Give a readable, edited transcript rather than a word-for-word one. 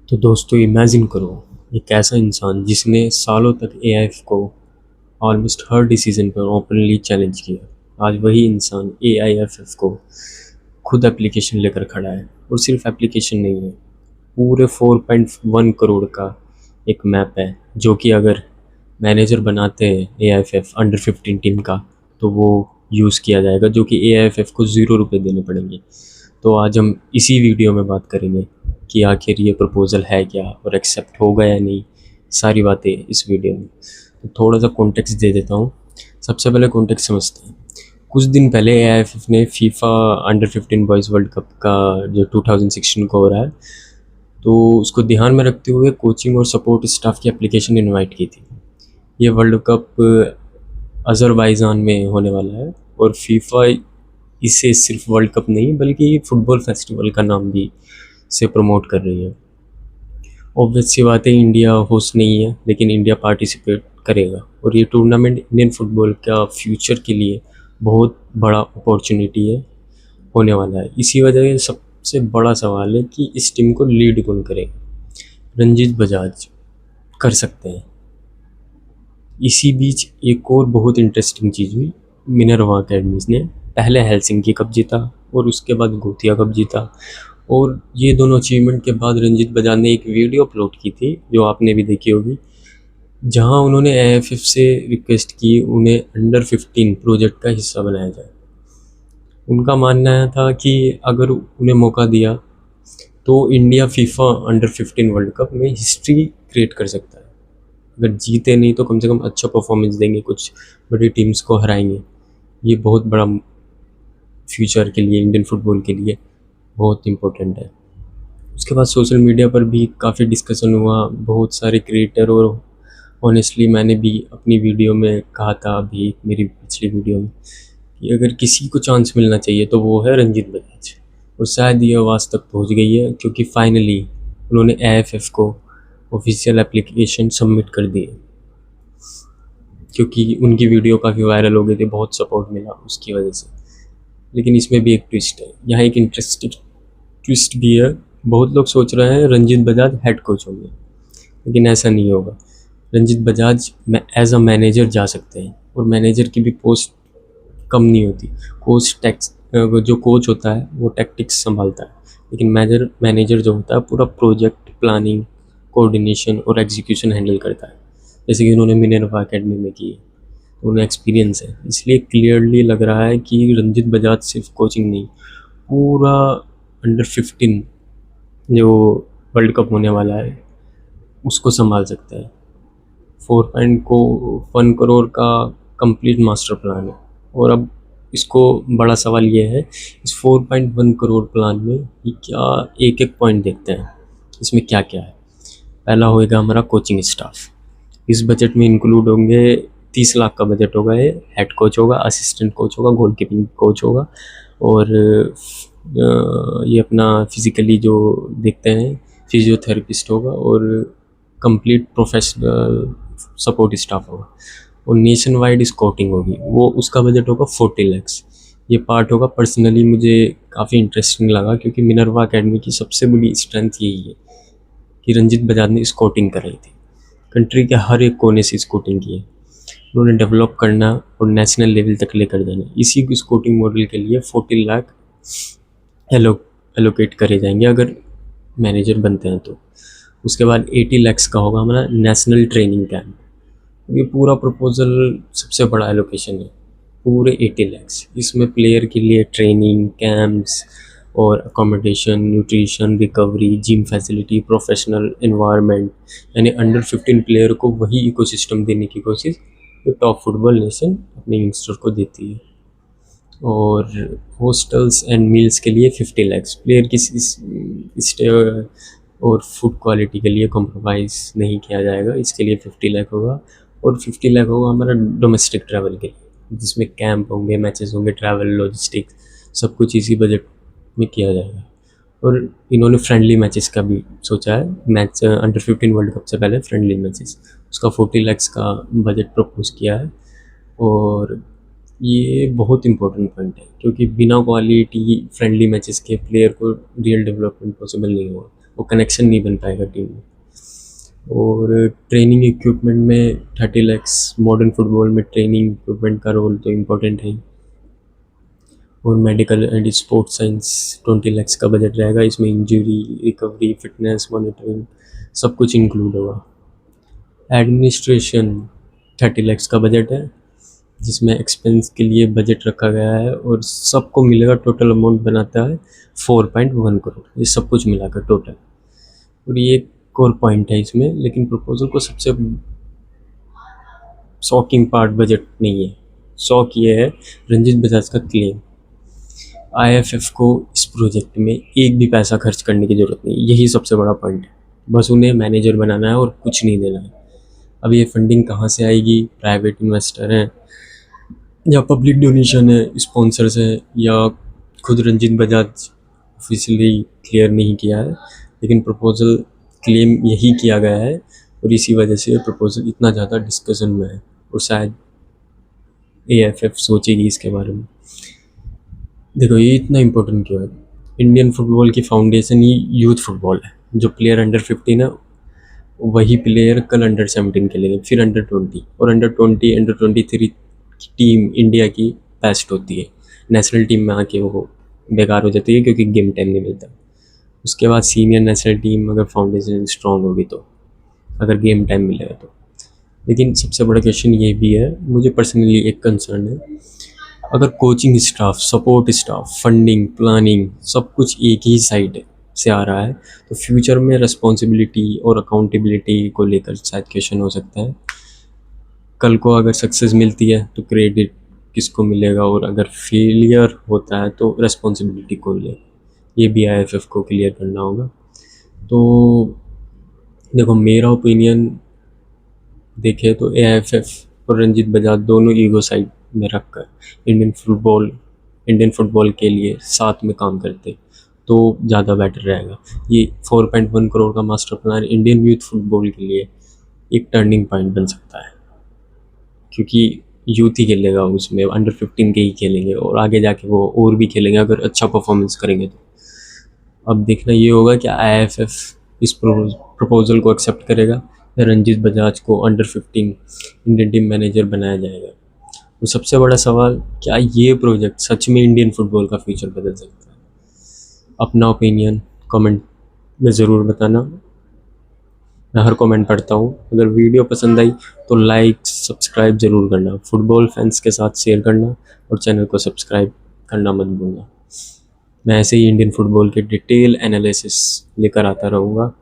तो दोस्तों इमेजिन करो, एक ऐसा इंसान जिसने सालों तक एआई को ऑलमोस्ट हर डिसीजन पर ओपनली चैलेंज किया, आज वही इंसान एआईएफएफ को खुद एप्लीकेशन लेकर खड़ा है। और सिर्फ एप्लीकेशन नहीं है, पूरे 4.1 करोड़ का एक मैप है जो कि अगर मैनेजर बनाते हैं एआईएफएफ अंडर 15 टीम का तो वो यूज़ किया जाएगा, जो कि एआईएफएफ को ₹0 देने पड़ेंगे। तो आज हम इसी वीडियो में बात करेंगे कि आखिर ये प्रपोज़ल है क्या और एक्सेप्ट होगा या नहीं, सारी बातें इस वीडियो में। तो थोड़ा सा कॉन्टेक्स्ट दे देता हूँ। सबसे पहले कॉन्टेक्स्ट समझते हैं। कुछ दिन पहले एआईएफएफ ने FIFA under 15 boys world cup का जो 2016 को हो रहा है, तो उसको ध्यान में रखते हुए कोचिंग और सपोर्ट स्टाफ की एप्लीकेशन इनवाइट की थी। ये वर्ल्ड कप अज़रबैजान में होने वाला है और फीफा इसे सिर्फ वर्ल्ड कप नहीं बल्कि फुटबॉल फेस्टिवल का नाम भी से प्रमोट कर रही है। ऑब्वियस सी बात है, इंडिया होस्ट नहीं है लेकिन इंडिया पार्टिसिपेट करेगा और ये टूर्नामेंट इंडियन फुटबॉल का फ्यूचर के लिए बहुत बड़ा अपॉर्चुनिटी है होने वाला है। इसी वजह से सबसे बड़ा सवाल है कि इस टीम को लीड कौन करेगा। रंजीत बजाज कर सकते हैं। इसी बीच एक और बहुत इंटरेस्टिंग चीज़ हुई। मिनर्वा अकेडमीज ने पहले हेलसिंकी कप जीता और उसके बाद गोतिया कप जीता। और ये दोनों अचीवमेंट के बाद रंजीत बजाज ने एक वीडियो अपलोड की थी जो आपने भी देखी होगी, जहां उन्होंने एएफएफ से रिक्वेस्ट की उन्हें अंडर 15 प्रोजेक्ट का हिस्सा बनाया जाए। उनका मानना था कि अगर उन्हें मौका दिया तो India FIFA under 15 world cup में हिस्ट्री क्रिएट कर सकता है। अगर जीते नहीं तो कम से कम अच्छा परफॉर्मेंस देंगे, कुछ बड़ी टीम्स को हराएंगे। ये बहुत बड़ा फ्यूचर के लिए, इंडियन फुटबॉल के लिए बहुत इम्पोर्टेंट है। उसके बाद सोशल मीडिया पर भी काफ़ी डिस्कशन हुआ, बहुत सारे क्रिएटर, और ऑनेस्टली मैंने भी अपनी वीडियो में कहा था, अभी मेरी पिछली वीडियो में, कि अगर किसी को चांस मिलना चाहिए तो वो है रंजीत बजाज। और शायद ये आवाज़ तक पहुंच गई है क्योंकि फाइनली उन्होंने एएफएफ को ऑफिशियल एप्लीकेशन सबमिट कर दी है, क्योंकि उनकी वीडियो काफ़ी वायरल हो गई थी, बहुत सपोर्ट मिला उसकी वजह से। लेकिन इसमें भी एक ट्विस्ट है, यहाँ एक इंटरेस्टिंग ट्विस्ट भी है। बहुत लोग सोच रहे हैं रंजीत बजाज हेड कोच होंगे, लेकिन ऐसा नहीं होगा। Ranjit Bajaj as a manager जा सकते हैं और मैनेजर की भी पोस्ट कम नहीं होती। जो कोच होता है वो टैक्टिक्स संभालता है, लेकिन मैनेजर जो होता है पूरा प्रोजेक्ट प्लानिंग, कोऑर्डिनेशन और एग्जीक्यूशन हैंडल करता है, जैसे कि उन्होंने मिनर्वा अकेडमी में की है। तो उन्हें एक्सपीरियंस है, इसलिए क्लियरली लग रहा है कि रंजीत बजाज सिर्फ कोचिंग नहीं, पूरा अंडर 15 जो वर्ल्ड कप होने वाला है उसको संभाल सकता है। 4.1 करोड़ का कंप्लीट मास्टर प्लान है। और अब इसको बड़ा सवाल ये है, इस 4.1 करोड़ प्लान में ये क्या, एक एक पॉइंट देखते हैं इसमें क्या क्या है। पहला होएगा हमारा कोचिंग स्टाफ। इस बजट में इंक्लूड होंगे 30 लाख का बजट होगा। ये हेड कोच होगा, असिस्टेंट कोच होगा, गोलकीपिंग कोच होगा, और ये अपना फिजिकली जो देखते हैं फिजियोथेरेपिस्ट होगा, और कंप्लीट प्रोफेशनल सपोर्ट स्टाफ होगा। और नेशन वाइड स्काउटिंग होगी, वो उसका बजट होगा 40 लैक्स। ये पार्ट होगा, पर्सनली मुझे काफ़ी इंटरेस्टिंग लगा क्योंकि मिनर्वा अकेडमी की सबसे बड़ी स्ट्रेंथ यही है कि रंजीत बजाज ने स्काउटिंग कराई थी, कंट्री के हर एक कोने से स्काउटिंग की है। उन्होंने डेवलप करना और नेशनल लेवल तक लेकर जाना। इसी स्काउटिंग मॉडल के लिए 40 लाख एलोकेट करे जाएंगे अगर मैनेजर बनते हैं तो। उसके बाद 80 लैक्स का होगा हमारा नेशनल ट्रेनिंग कैंप। ये पूरा प्रपोजल सबसे बड़ा एलोकेशन है, पूरे 80 लैक्स। इसमें प्लेयर के लिए ट्रेनिंग कैंप्स और accommodation, nutrition, recovery, gym facility, professional environment, यानी अंडर 15 प्लेयर को वही इकोसिस्टम देने की कोशिश जो टॉप फुटबॉल नेशन अपने यंगस्टर को देती है। और हॉस्टल्स एंड मील्स के लिए 50 लैक्स। प्लेयर की स्टे और फूड क्वालिटी के लिए कॉम्प्रोमाइज़ नहीं किया जाएगा, इसके लिए 50 लाख होगा। और 50 लाख होगा हमारा डोमेस्टिक ट्रैवल के लिए, जिसमें कैंप होंगे, मैचेस होंगे, ट्रैवल, लॉजिस्टिक्स, सब कुछ इसी बजट में किया जाएगा। और इन्होंने फ्रेंडली मैचेस का भी सोचा है, मैच अंडर 15 वर्ल्ड कप से पहले फ्रेंडली मैचेस, उसका 40 लैक्स का बजट प्रपोज किया है। और ये बहुत इंपॉर्टेंट पॉइंट है क्योंकि बिना क्वालिटी फ्रेंडली मैचेस के प्लेयर को रियल डेवलपमेंट पॉसिबल नहीं होगा। वो कनेक्शन नहीं बन पाएगा टीम में। और ट्रेनिंग इक्विपमेंट में 30 लैक्स, मॉडर्न फुटबॉल में ट्रेनिंग इक्विपमेंट का रोल तो इम्पोर्टेंट है। और medical and sports science 20 lakhs का बजट रहेगा। इसमें इंजरी रिकवरी, फिटनेस मॉनिटरिंग सब कुछ इंक्लूड होगा। एडमिनिस्ट्रेशन 30 लैक्स का बजट है, जिसमें एक्सपेंस के लिए बजट रखा गया है और सबको मिलेगा। टोटल अमाउंट बनाता है 4.1 करोड़, ये सब कुछ मिलाकर टोटल। और ये एक और पॉइंट है इसमें, लेकिन प्रपोजल को सबसे शॉकिंग पार्ट बजट नहीं है। शॉक ये है रंजीत बजाज का क्लेम, आईएफएफ को इस प्रोजेक्ट में एक भी पैसा खर्च करने की ज़रूरत नहीं, यही सबसे बड़ा पॉइंट है। बस उन्हें मैनेजर बनाना है और कुछ नहीं देना है। अब ये फंडिंग कहाँ से आएगी? प्राइवेट इन्वेस्टर हैं या पब्लिक डोनेशन है, स्पॉन्सर्स है, या खुद रंजीत बजाज ऑफिशियली क्लियर नहीं किया है, लेकिन प्रपोजल क्लेम यही किया गया है और इसी वजह से प्रपोजल इतना ज़्यादा डिस्कशन में है। और शायद एएफएफ सोचेगी इसके बारे में। देखो ये इतना इम्पोर्टेंट क्यों है? इंडियन फुटबॉल की फाउंडेशन ही यूथ फुटबॉल है। जो प्लेयर अंडर 15 है वही प्लेयर कल अंडर 17 खेलेंगे, फिर अंडर 20 और अंडर 20 अंडर 23 की टीम इंडिया की बेस्ट होती है। नेशनल टीम में आके वो बेकार हो जाती है क्योंकि गेम टाइम नहीं मिलता। उसके बाद सीनियर नेशनल टीम अगर फाउंडेशन स्ट्रॉन्ग होगी तो, अगर गेम टाइम मिलेगा तो। लेकिन सबसे बड़ा क्वेश्चन ये भी है, मुझे पर्सनली एक कंसर्न है, अगर coaching staff, support staff, funding, planning सब कुछ एक ही साइड से आ रहा है तो फ्यूचर में रिस्पॉन्सिबिलिटी और अकाउंटेबिलिटी को लेकर शायद क्वेश्चन हो सकता है। कल को अगर सक्सेस मिलती है तो क्रेडिट किसको मिलेगा, और अगर फेलियर होता है तो रिस्पॉन्सिबिलिटी को मिलेगा, ये भी आईएफएफ को क्लियर करना होगा। तो देखो मेरा ओपिनियन देखे तो एआईएफएफ और रंजीत बजाज दोनों ईगो साइड में रखकर इंडियन फुटबॉल के लिए साथ में काम करते तो ज़्यादा बेटर रहेगा। ये 4.1 करोड़ का master plan Indian youth football के लिए एक टर्निंग पॉइंट बन सकता है, क्योंकि यूथ ही खेलेगा उसमें, अंडर 15 के ही खेलेंगे और आगे जाके वो और भी खेलेंगे अगर अच्छा परफॉर्मेंस करेंगे तो। अब देखना ये होगा कि आईएफएफ इस प्रपोजल को एक्सेप्ट करेगा या रंजीत बजाज को अंडर 15 इंडियन टीम मैनेजर बनाया जाएगा। तो सबसे बड़ा सवाल, क्या ये प्रोजेक्ट सच में इंडियन फुटबॉल का फ्यूचर बदल सकता है? अपना ओपिनियन कमेंट में ज़रूर बताना, मैं हर कमेंट पढ़ता हूँ। अगर वीडियो पसंद आई तो लाइक सब्सक्राइब ज़रूर करना, फुटबॉल फैंस के साथ शेयर करना और चैनल को सब्सक्राइब करना मत भूलना। मैं ऐसे ही इंडियन फुटबॉल के डिटेल एनालिसिस लेकर आता रहूँगा।